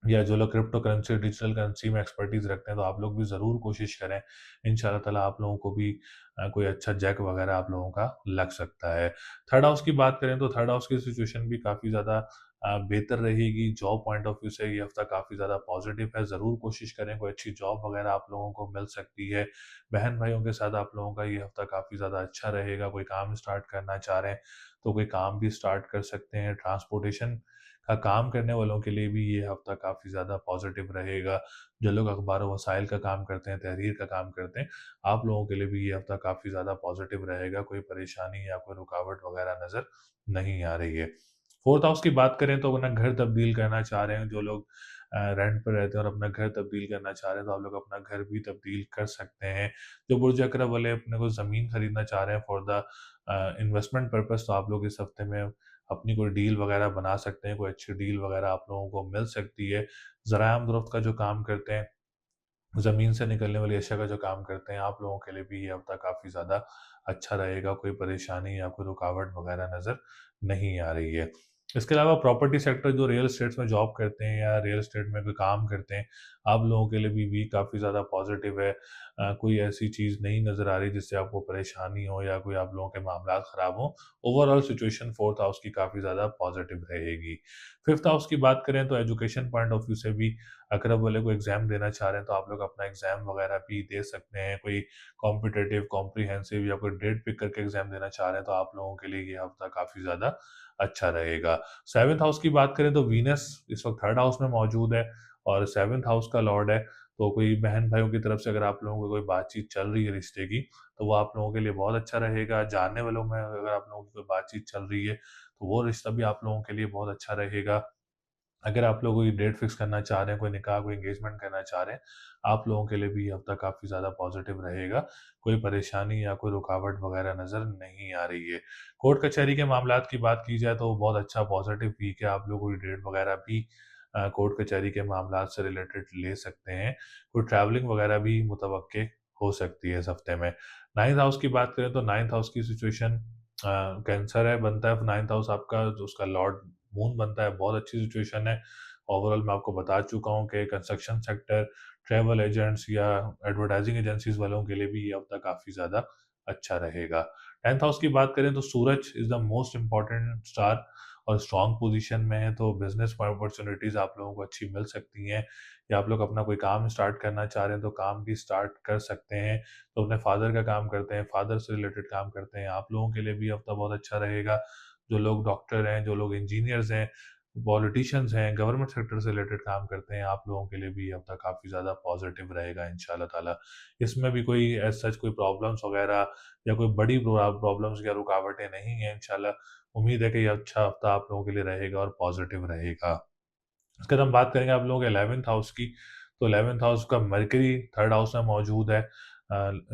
Speaker 1: या जो लोग क्रिप्टो करेंसी, डिजिटल करेंसी में एक्सपर्टीज़ रखते हैं, तो आप लोग भी ज़रूर कोशिश करें। इंशाल्लाह ताला आप लोगों को भी कोई अच्छा जैक वगैरह आप लोगों का लग सकता है। थर्ड हाउस की बात करें तो थर्ड हाउस की सिचुएशन भी काफ़ी ज़्यादा बेहतर रहेगी। जॉब पॉइंट ऑफ व्यू से ये हफ्ता काफ़ी ज़्यादा पॉजिटिव है। ज़रूर कोशिश करें, कोई अच्छी जॉब वगैरह आप लोगों को मिल सकती है। बहन-भाइयों के साथ आप लोगों का ये हफ्ता काफ़ी ज़्यादा अच्छा रहेगा। कोई काम स्टार्ट करना चाह रहे हैं, तो कोई काम भी स्टार्ट कर सकते हैं। ट्रांसपोर्टेशन का काम करने वालों के लिए भी ये हफ्ता काफ़ी ज़्यादा पॉजिटिव रहेगा। जो लोग अखबार व वसाइल का काम करते हैं, तहरीर का काम करते हैं, आप लोगों के लिए भी ये हफ्ता काफ़ी ज़्यादा पॉजिटिव रहेगा। कोई परेशानी या कोई रुकावट वगैरह नज़र नहीं आ रही है। फोर्थ हाउस की बात करें तो अपना घर तब्दील करना चाह रहे हैं, जो लोग रेंट पर रहते हैं और अपना घर तब्दील करना चाह रहे हैं, तो आप लोग अपना घर भी तब्दील कर सकते हैं। जो बुर्ज अकरब वाले अपने को ज़मीन खरीदना चाह रहे हैं फॉर द इन्वेस्टमेंट पर्पज़, तो आप लोग इस हफ्ते में अपनी कोई डील वगैरह बना सकते हैं, कोई अच्छी डील वगैरह आप लोगों को मिल सकती है। ज़राए-अमद-फ़रोख्त का जो काम करते हैं, ज़मीन से निकलने वाली अशिया का जो काम करते हैं, आप लोगों के लिए भी ये हफ्ता काफ़ी ज़्यादा अच्छा रहेगा। कोई परेशानी या कोई रुकावट वगैरह नज़र नहीं आ रही है। इसके अलावा प्रॉपर्टी सेक्टर, जो रियल एस्टेट्स में जॉब करते हैं या रियल एस्टेट में कोई काम करते हैं, आप लोगों के लिए भी काफ़ी ज़्यादा पॉज़िटिव है। कोई ऐसी चीज़ नहीं नज़र आ रही जिससे आपको परेशानी हो या कोई आप लोगों के मामलात ख़राब हों। ओवरऑल सिचुएशन फोर्थ हाउस की काफ़ी ज़्यादा पॉज़िटिव रहेगी। फिफ्थ हाउस की बात करें तो एजुकेशन पॉइंट ऑफ व्यू से भी अगर आप वाले को एग्ज़ाम देना चाह रहे हैं, तो आप लोग अपना एग्ज़ाम वगैरह भी दे सकते हैं। कोई कॉम्पिटिटिव, कॉम्प्रिहेंसिव या कोई डेट पिक करके एग्ज़ाम देना चाह रहे हैं, तो आप लोगों के लिए ये हफ़्ता काफ़ी ज़्यादा अच्छा रहेगा। सेवंथ हाउस की बात करें तो वीनस इस वक़्त थर्ड हाउस में मौजूद है और सेवंथ हाउस का लॉर्ड है, तो कोई बहन-भाइयों की तरफ से अगर आप लोगों को कोई बातचीत चल रही है रिश्ते की, तो वो आप लोगों के लिए बहुत अच्छा रहेगा। जानने वालों में अगर आप लोगों की कोई बातचीत चल रही है, तो वो रिश्ता भी आप लोगों के लिए बहुत अच्छा रहेगा। अगर आप लोग कोई डेट फिक्स करना चाह रहे हैं, कोई निकाह, कोई एंगेजमेंट करना चाह रहे हैं, आप लोगों के लिए भी ये हफ्ता काफ़ी ज़्यादा पॉजिटिव रहेगा। कोई परेशानी या कोई रुकावट वगैरह नज़र नहीं आ रही है। कोर्ट कचहरी के मामलात की बात की जाए तो बहुत अच्छा पॉजिटिव वीक है। आप लोग कोई डेट वगैरह भी कोर्ट कचहरी के मामलात से रिलेटेड ले सकते हैं। कोई ट्रैवलिंग वगैरह भी मुतवक्के हो सकती है इस हफ्ते में। नाइन्थ हाउस की बात करें तो नाइन्थ हाउस की सिचुएशन कैंसर है, बनता है नाइन्थ हाउस आपका, जो उसका लॉर्ड मून बनता है। बहुत अच्छी सिचुएशन है। ओवरऑल मैं आपको बता चुका हूँ कि कंस्ट्रक्शन सेक्टर, ट्रैवल एजेंट्स या एडवर्टाइजिंग एजेंसीज़ वालों के लिए भी ये हफ्ता काफ़ी ज़्यादा अच्छा रहेगा। 10th हाउस की बात करें तो Suraj is the most important star और स्ट्रॉन्ग पोज़ीशन में है, तो बिज़नेस अपॉर्च्युनिटीज़ आप लोगों को अच्छी मिल सकती हैं या आप लोग अपना कोई काम स्टार्ट करना चाह रहे हैं, तो काम भी स्टार्ट कर सकते हैं। तो अपने फादर का काम करते हैं, फादर से रिलेटेड काम करते हैं, आप लोगों के लिए भी हफ्ता बहुत अच्छा रहेगा। जो लोग डॉक्टर हैं, जो लोग इंजीनियर्स हैं, पॉलिटिशियंस हैं, गवर्नमेंट सेक्टर से रिलेटेड काम करते हैं, आप लोगों के लिए भी ये हफ्ता काफ़ी ज़्यादा पॉजिटिव रहेगा इंशाल्लाह ताला। इसमें भी कोई एज़ सच कोई प्रॉब्लम्स वगैरह या कोई बड़ी प्रॉब्लम्स या रुकावटें नहीं हैं इंशाल्लाह। उम्मीद है कि ये अच्छा हफ्ता आप लोगों के लिए रहेगा और पॉजिटिव रहेगा। इसके बाद हम बात करेंगे आप लोगों के 11th हाउस की, तो 11th हाउस का मरकरी थर्ड हाउस में मौजूद है।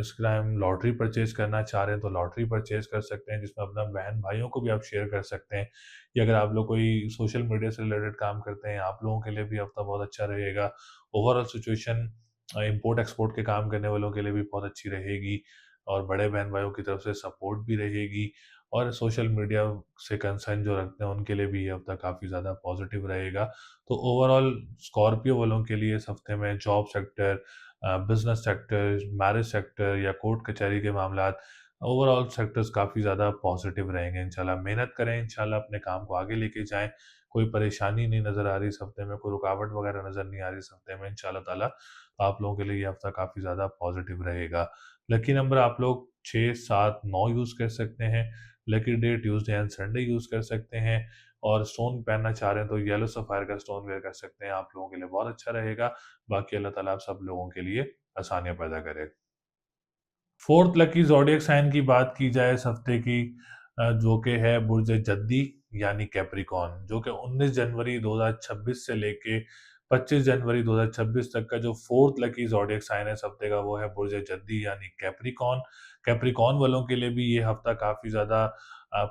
Speaker 1: इसके टाइम लॉटरी परचेज़ करना चाह रहे हैं, तो लॉटरी परचेज़ कर सकते हैं, जिसमें अपना बहन-भाइयों को भी आप शेयर कर सकते हैं या अगर आप लोग कोई सोशल मीडिया से रिलेटेड काम करते हैं, आप लोगों के लिए भी हफ्ता बहुत अच्छा रहेगा। ओवरऑल सिचुएशन इम्पोर्ट-एक्सपोर्ट के काम करने वालों के लिए भी बहुत अच्छी रहेगी और बड़े बहन-भाइयों की तरफ से सपोर्ट भी रहेगी और सोशल मीडिया से कंसर्न जो रखते हैं, उनके लिए भी ये हफ्ता काफ़ी ज़्यादा पॉजिटिव रहेगा। तो ओवरऑल स्कॉर्पियो वालों के लिए इस हफ्ते में job sector, business sector, marriage sector या कोर्ट कचहरी के मामलात, ओवरऑल सेक्टर्स काफ़ी ज़्यादा पॉजिटिव रहेंगे इंशाल्लाह। मेहनत करें इंशाल्लाह, अपने काम को आगे लेके जाएँ। कोई परेशानी नहीं नज़र आ रही इस हफ्ते में, कोई रुकावट वगैरह नज़र नहीं आ रही इस हफ्ते में इंशाल्लाह ताला। तो आप लोगों के लिए ये हफ्ता काफ़ी ज़्यादा पॉजिटिव रहेगा। लकी नंबर आप लोग 6, 7, 9 यूज़ कर सकते हैं। Lucky day Tuesday and Sunday use कर सकते हैं और स्टोन पहनना चाह रहे हैं तो येलो सफ़ायर का स्टोन वेयर कर सकते हैं, आप लोगों के लिए बहुत अच्छा रहेगा। बाकी अल्लाह ताला आप सब लोगों के लिए आसानियाँ पैदा करे। फोर्थ लकी ज़ोडिएक साइन की बात की जाए इस हफ्ते की, जो कि है बुर्ज जद्दी यानी कैप्रिकॉर्न, जो कि 19 जनवरी 2026 से लेके 25 जनवरी 2026 तक का जो फोर्थ लकी ज़ोडिएक साइन है इस हफ्ते का, वो है बुर्ज जद्दी यानी कैप्रिकॉर्न। कैप्रिकॉर्न वालों के लिए भी ये हफ्ता काफ़ी ज़्यादा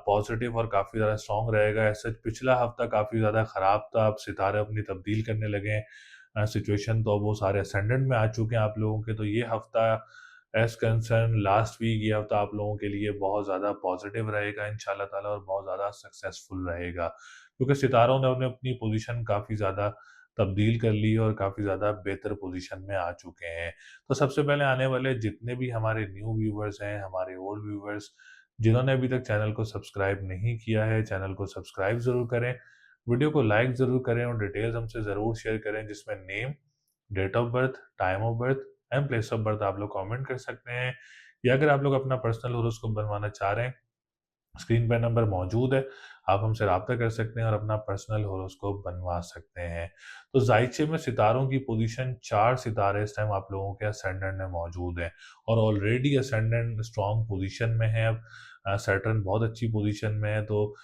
Speaker 1: पॉजिटिव और काफ़ी ज़्यादा स्ट्रॉन्ग रहेगा। ऐसे पिछला हफ्ता काफ़ी ज़्यादा ख़राब था, अब सितारे अपनी तब्दील करने लगे हैं सिचुएशन, तो अब वो सारे असेंडेंट में आ चुके हैं आप लोगों के। तो ये हफ्ता एज़ कंसर्न लास्ट वीक, ये हफ्ता आप लोगों के लिए बहुत ज़्यादा पॉजिटिव रहेगा इंशाल्लाह ताला, और बहुत ज़्यादा सक्सेसफुल रहेगा। क्योंकि सितारों ने अपनी पोज़ीशन काफ़ी ज़्यादा तब्दील कर ली है और काफ़ी ज़्यादा बेहतर पोज़ीशन में आ चुके हैं। तो सबसे पहले आने वाले जितने भी हमारे न्यू व्यूअर्स हैं, हमारे ओल्ड व्यूअर्स, जिन्होंने अभी तक चैनल को सब्सक्राइब नहीं किया है, चैनल को सब्सक्राइब ज़रूर करें, वीडियो को लाइक ज़रूर करें और डिटेल्स हमसे ज़रूर शेयर करें, जिसमें name, date of birth, time of birth and place of birth आप लोग कमेंट कर सकते हैं। या अगर आप लोग अपना पर्सनल हॉरोस्कोप बनवाना चाह रहे हैं, स्क्रीन पे नंबर मौजूद है, आप हमसे राब्ता कर सकते हैं और अपना पर्सनल हॉरोस्कोप बनवा सकते हैं। तो ज़ाइचे में सितारों की पोजीशन 4 सितारे इस टाइम आप लोगों के असेंडेंट में मौजूद हैं, और ऑलरेडी असेंडेंट स्ट्रॉन्ग पोजीशन में है। अब सैटर्न बहुत अच्छी पोजीशन में है, तो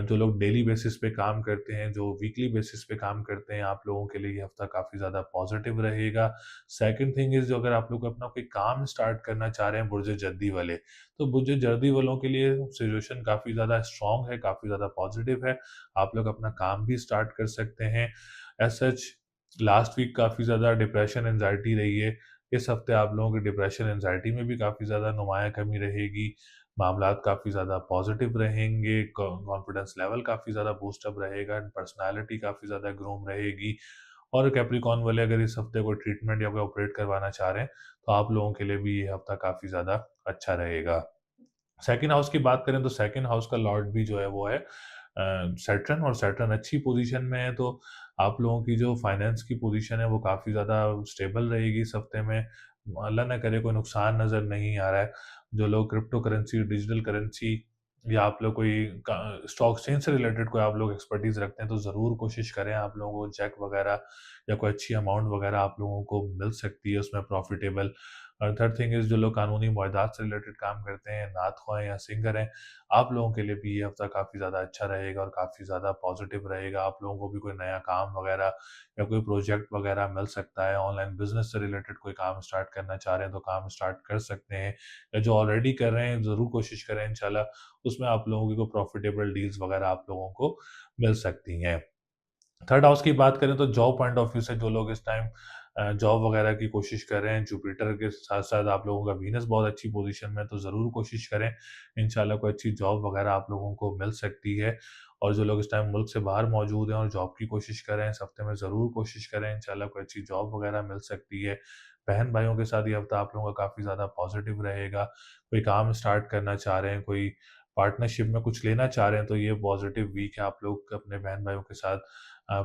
Speaker 1: जो लोग डेली बेसिस पे काम करते हैं, जो वीकली बेसिस पे काम करते हैं, आप लोगों के लिए ये हफ्ता काफ़ी ज़्यादा पॉजिटिव रहेगा। सेकंड थिंग इज़, जो अगर आप लोग अपना कोई काम स्टार्ट करना चाह रहे हैं बुर्ज जद्दी वाले, तो बुर्ज जर्दी वालों के लिए सिचुएशन काफ़ी ज़्यादा स्ट्रॉन्ग है, काफ़ी ज़्यादा पॉजिटिव है। आप लोग अपना काम भी स्टार्ट कर सकते हैं। एज़ सच लास्ट वीक काफ़ी ज़्यादा डिप्रेशन, एंग्ज़ायटी रही है। इस हफ्ते आप लोगों की डिप्रेशन, एंग्ज़ायटी में भी काफ़ी ज़्यादा नुमायाँ कमी रहेगी। मामलात काफ़ी ज़्यादा पॉजिटिव रहेंगे, कॉन्फिडेंस लेवल काफ़ी ज़्यादा बूस्ट अप रहेगा, पर्सनैलिटी काफ़ी ज़्यादा ग्रूम रहेगी। और कैप्रिकॉर्न वाले अगर इस हफ्ते कोई ट्रीटमेंट या कोई ऑपरेट करवाना चाह रहे हैं, तो आप लोगों के लिए भी ये हफ्ता काफ़ी ज़्यादा अच्छा रहेगा। सेकंड हाउस की बात करें तो सेकंड हाउस का लॉर्ड भी जो है वो है सैटर्न, और सैटर्न अच्छी पोजीशन में है, तो आप लोगों की जो फाइनेंस की पोजीशन है वो काफ़ी ज़्यादा स्टेबल रहेगी इस हफ्ते में। अल्लाह ना करे कोई नुकसान नज़र नहीं आ रहा है। जो लोग क्रिप्टो करेंसी, डिजिटल करेंसी, या आप लोग कोई स्टॉक एक्सचेंज से रिलेटेड कोई आप लोग एक्सपर्टीज़ रखते हैं, तो ज़रूर कोशिश करें, आप लोगों को चेक वगैरह या कोई अच्छी अमाउंट वगैरह आप लोगों को मिल सकती है उसमें प्रॉफिटेबल। और थर्ड थिंग इज़, जो लोग कानूनी मुआहदात से रिलेटेड काम करते हैं, नात ख़्वाह हैं या सिंगर हैं, आप लोगों के लिए भी ये हफ़्ता काफ़ी ज़्यादा अच्छा रहेगा और काफ़ी ज़्यादा पॉज़िटिव रहेगा। आप लोगों को भी कोई नया काम वग़ैरह या कोई प्रोजेक्ट वग़ैरह मिल सकता है। ऑनलाइन बिज़नेस से रिलेटेड कोई काम स्टार्ट करना चाह रहे हैं, तो काम स्टार्ट कर सकते हैं, या जो ऑलरेडी कर रहे हैं, ज़रूर कोशिश करें इंशाल्लाह उसमें आप लोगों की कोई प्रॉफ़िटेबल डील्स वग़ैरह आप लोगों को मिल सकती हैं। थर्ड हाउस की बात करें तो जॉब पॉइंट ऑफ व्यू से जो लोग इस टाइम जॉब वगैरह की कोशिश कर रहे हैं, जुपिटर के साथ-साथ आप लोगों का वीनस बहुत अच्छी पोज़ीशन में है, तो ज़रूर कोशिश करें। इंशाल्लाह कोई अच्छी जॉब वगैरह आप लोगों को मिल सकती है। और जो लोग इस टाइम मुल्क से बाहर मौजूद हैं और जॉब की कोशिश कर रहे हैं, इस हफ्ते में ज़रूर कोशिश करें, इंशाल्लाह कोई अच्छी जॉब वगैरह मिल सकती है। बहन-भाइयों के साथ ये हफ्ता आप लोगों का काफ़ी ज़्यादा पॉज़िटिव रहेगा। कोई काम स्टार्ट करना चाह रहे हैं, कोई पार्टनरशिप में कुछ लेना चाह रहे हैं, तो ये पॉज़िटिव वीक है। आप लोग अपने बहन-भाइयों के साथ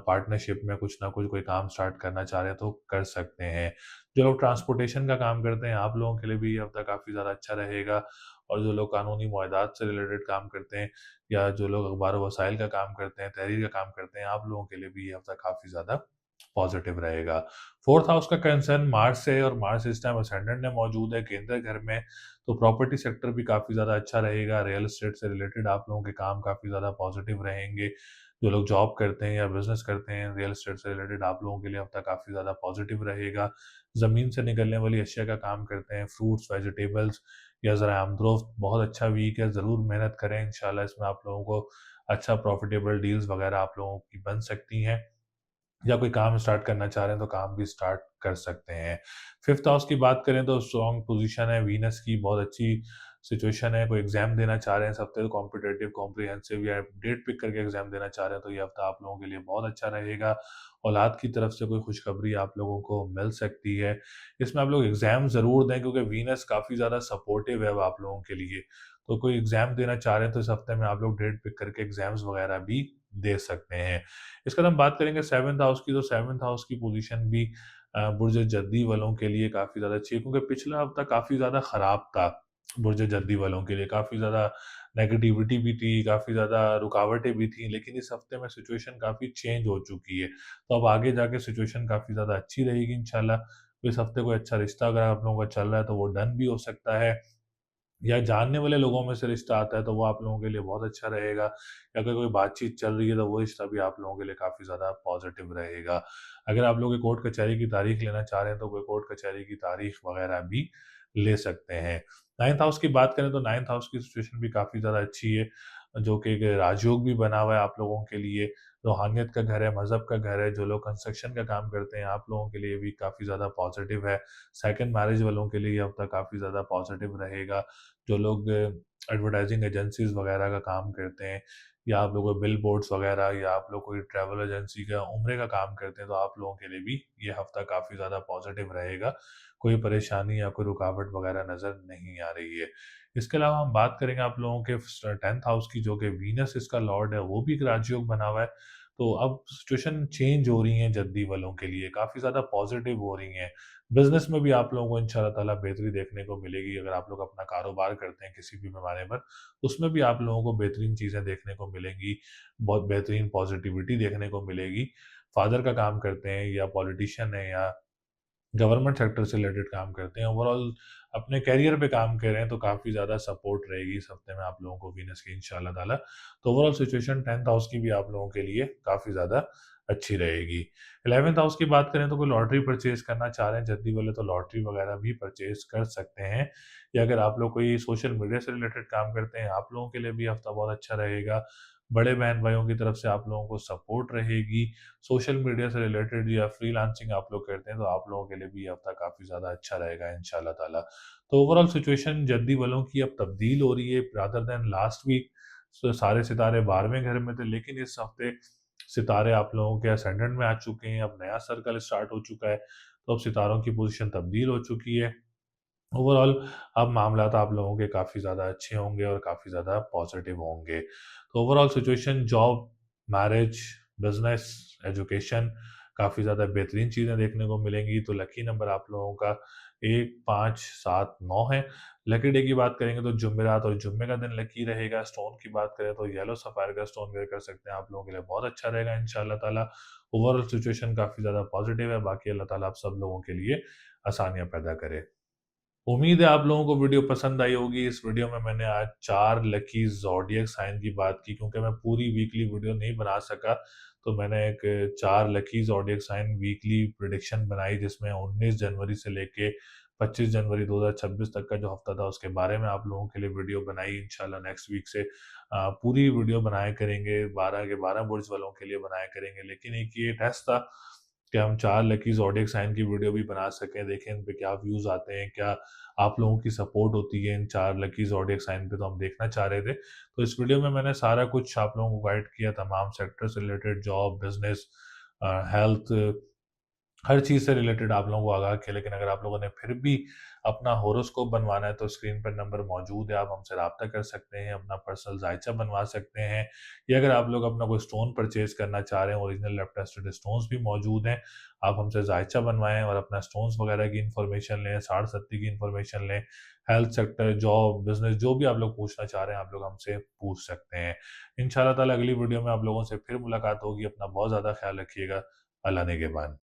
Speaker 1: पार्टनरशिप में कुछ ना कुछ कोई काम स्टार्ट करना चाह रहे हैं, तो कर सकते हैं। जो लोग ट्रांसपोर्टेशन का काम करते हैं, आप लोगों के लिए भी ये हफ्ता काफ़ी ज़्यादा अच्छा रहेगा। और जो लोग कानूनी मुआहदात से रिलेटेड काम करते हैं, या जो लोग अखबार व वसाइल का काम करते हैं, तहरीर का काम करते हैं, आप लोगों के लिए भी ये हफ्ता काफ़ी ज़्यादा पॉजिटिव रहेगा। फोर्थ हाउस का कंसर्न मार्स से, और मार्स इस टाइम असेंडेंट में मौजूद है केंद्र घर में, तो प्रॉपर्टी सेक्टर भी काफ़ी ज़्यादा अच्छा रहेगा। रियल एस्टेट से रिलेटेड आप लोगों के काम काफ़ी ज़्यादा पॉजिटिव रहेंगे। जो लोग जॉब करते हैं या बिज़नेस करते हैं रियल एस्टेट से रिलेटेड, आप लोगों के लिए हफ्ता काफ़ी ज़्यादा पॉजिटिव रहेगा। ज़मीन से निकलने वाली अशिया का काम करते हैं, फ्रूट्स, वेजिटेबल्स, या ज़राए आमदोरफ़्त, बहुत अच्छा वीक है, ज़रूर मेहनत करें, इंशाल्लाह इसमें आप लोगों को अच्छा प्रॉफिटेबल डील्स वगैरह आप लोगों की बन सकती हैं। या कोई काम स्टार्ट करना चाह रहे हैं, तो काम भी स्टार्ट कर सकते हैं। फिफ्थ हाउस की बात करें तो स्ट्रॉन्ग पोजीशन है वीनस की, बहुत अच्छी सिचुएशन है। कोई एग्ज़ाम देना चाह रहे हैं इस हफ्ते, तो कॉम्पिटिटिव, कॉम्प्रिहेंसिव या डेट पिक करके एग्ज़ाम देना चाह रहे हैं, तो ये हफ्ता आप लोगों के लिए बहुत अच्छा रहेगा। औलाद की तरफ से कोई खुशखबरी आप लोगों को मिल सकती है। इसमें आप लोग एग्ज़ाम ज़रूर दें, क्योंकि वीनस काफ़ी ज़्यादा सपोर्टिव है अब आप लोगों के लिए। तो कोई एग्ज़ाम देना चाह रहे हैं, तो इस हफ्ते में आप लोग डेट पिक करके एग्ज़ाम्स वगैरह भी दे सकते हैं। इसके बाद हम बात करेंगे सेवंथ हाउस की, तो सेवंथ हाउस की पोजीशन भी बुर्ज जद्दी वालों के लिए काफ़ी ज़्यादा अच्छी है, क्योंकि पिछला हफ्ता काफ़ी ज़्यादा ख़राब था बुर्ज जद्दी वालों के लिए। काफ़ी ज़्यादा नेगेटिविटी भी थी, काफ़ी ज़्यादा रुकावटें भी थी, लेकिन इस हफ्ते में सिचुएशन काफ़ी चेंज हो चुकी है। तो अब आगे जाके सिचुएशन काफ़ी ज़्यादा अच्छी रहेगी इंशाल्लाह। तो इस हफ्ते कोई अच्छा रिश्ता अगर आप लोगों का चल रहा है, तो वो डन भी हो सकता है। या जानने वाले लोगों में से रिश्ता आता है तो वो आप लोगों के लिए बहुत अच्छा रहेगा, या अगर कोई बातचीत चल रही है तो वो रिश्ता भी आप लोगों के लिए काफ़ी ज़्यादा पॉजिटिव रहेगा। अगर आप लोग कोर्ट कचहरी की तारीख लेना चाह रहे हैं तो कोई कोर्ट कचहरी की तारीख वगैरह भी ले सकते हैं। नाइन्थ हाउस की बात करें तो नाइन्थ हाउस की सिचुएशन भी काफ़ी ज़्यादा अच्छी है, जो कि एक राजयोग भी बना हुआ है आप लोगों के लिए। रूहानियत का घर है, मज़हब का घर है, जो लोग कंस्ट्रक्शन का काम करते हैं आप लोगों के लिए भी काफ़ी ज़्यादा पॉजिटिव है। सेकंड मैरिज वालों के लिए ये हफ्ता काफ़ी ज़्यादा पॉजिटिव रहेगा। जो लोग एडवर्टाइजिंग एजेंसीज वगैरह का काम करते हैं, या आप लोग बिल बोर्ड्स वगैरह, या आप लोग कोई ट्रैवल एजेंसी का उम्रे का काम करते हैं तो आप लोगों के लिए भी ये हफ्ता काफ़ी ज़्यादा पॉजिटिव रहेगा। कोई परेशानी या कोई रुकावट वगैरह नज़र नहीं आ रही है। इसके अलावा हम बात करेंगे आप लोगों के 10th हाउस की, जो कि वीनस इसका लॉर्ड है, वो भी एक राजयोग बना हुआ है। तो अब सिचुएशन चेंज हो रही है जद्दी वालों के लिए, काफ़ी ज़्यादा पॉजिटिव हो रही हैं। बिज़नेस में भी आप लोगों को इंशाल्लाह ताला बेहतरी देखने को मिलेगी। अगर आप लोग अपना कारोबार करते हैं किसी भी पैमाने पर, उसमें भी आप लोगों को बेहतरीन चीज़ें देखने को मिलेंगी, बहुत बेहतरीन पॉजिटिविटी देखने को मिलेगी। फ़ादर का काम करते हैं या पॉलिटिशियन है या गवर्नमेंट सेक्टर से रिलेटेड काम करते हैं, ओवरऑल अपने करियर पे काम कर रहे हैं, तो काफ़ी ज़्यादा सपोर्ट रहेगी इस हफ्ते में आप लोगों को वीनस की इंशाल्लाह ताला। तो ओवरऑल सिचुएशन 10th हाउस की भी आप लोगों के लिए काफ़ी ज़्यादा अच्छी रहेगी। 11th हाउस की बात करें तो कोई लॉटरी परचेज़ करना चाह रहे हैं जल्दी वाले, तो लॉटरी वगैरह भी परचेज़ कर सकते हैं। या अगर आप लोग कोई सोशल मीडिया से रिलेटेड काम करते हैं, आप लोगों के लिए भी हफ्ता बहुत अच्छा रहेगा। बड़े बहन-भाइयों की तरफ से आप लोगों को सपोर्ट रहेगी। सोशल मीडिया से रिलेटेड या फ्रीलांसिंग आप लोग करते हैं तो आप लोगों के लिए भी ये हफ्ता काफ़ी ज़्यादा अच्छा रहेगा इंशाल्लाह ताला। तो ओवरऑल सिचुएशन जद्दी वालों की अब तब्दील हो रही है रादर देन लास्ट वीक। सारे सितारे 12वें घर में थे, लेकिन इस हफ्ते सितारे आप लोगों के असेंडेंट में आ चुके हैं। अब नया सर्कल स्टार्ट हो चुका है, तो अब सितारों की पोजीशन तब्दील हो चुकी है। ओवरऑल अब मामलात आप लोगों के काफ़ी ज़्यादा अच्छे होंगे और काफ़ी ज़्यादा पॉजिटिव होंगे। तो overall situation job, marriage, business, education, काफ़ी ज़्यादा बेहतरीन चीज़ें देखने को मिलेंगी। तो लकी नंबर आप लोगों का 1, 5, 7, 9 है। लकी डे की बात करेंगे तो जुमेरात और जुम्मे का दिन लकी रहेगा। स्टोन की बात करें तो येलो सफ़ायर का स्टोन वेयर कर सकते हैं, आप लोगों के लिए बहुत अच्छा रहेगा इंशाअल्लाह ताला। ओवरऑल सिचुएशन काफ़ी ज़्यादा पॉजिटिव है। बाकी अल्लाह ताला आप सब लोगों के लिए आसानियाँ पैदा करे। उम्मीद है आप लोगों को वीडियो पसंद आई होगी। इस वीडियो में मैंने आज 4 लकी ज़ोडिएक साइन की बात की, क्योंकि मैं पूरी वीकली वीडियो नहीं बना सका, तो मैंने एक 4 lucky zodiac sign weekly prediction बनाई, जिसमें 19 जनवरी से लेके 25 जनवरी 2026 तक का जो हफ्ता था उसके बारे में आप लोगों के लिए वीडियो बनाई। इंशाल्लाह नेक्स्ट वीक से पूरी वीडियो बनाया करेंगे, 12 के 12 बुर्ज वालों के लिए बनाया करेंगे। लेकिन एक ये टेस्ट था कि हम 4 लकी ज़ोडिएक साइन की वीडियो भी बना सकें, देखें इन पे क्या व्यूज़ आते हैं, क्या आप लोगों की सपोर्ट होती है इन 4 लकी ज़ोडिएक साइन पे, तो हम देखना चाह रहे थे। तो इस वीडियो में मैंने सारा कुछ आप लोगों को गाइड किया, तमाम सेक्टर से रिलेटेड, जॉब, बिज़नेस, हेल्थ, हर चीज़ से रिलेटेड आप लोगों को आगाह किया। लेकिन अगर आप लोगों ने फिर भी अपना होरोस्कोप बनवाना है तो स्क्रीन पर नंबर मौजूद है, आप हमसे राब्ता कर सकते हैं, अपना पर्सनल जायचा बनवा सकते हैं। या अगर आप लोग अपना कोई स्टोन परचेज़ करना चाह रहे हैं, ओरिजिनल लैब टेस्टेड स्टोन्स भी मौजूद हैं। आप हमसे जायचा बनवाएँ और अपना स्टोन्स वगैरह की इन्फॉर्मेशन लें, साढ़ सत्ती की इन्फॉर्मेशन लें। हेल्थ सेक्टर, जॉब, बिज़नेस, जो भी आप लोग पूछना चाह रहे हैं, आप लोग हमसे पूछ सकते हैं। इंशाअल्लाह ताला अगली वीडियो में आप लोगों से फिर मुलाकात होगी। अपना बहुत ज़्यादा ख़्याल रखिएगा। अल्लाह नेगेबान।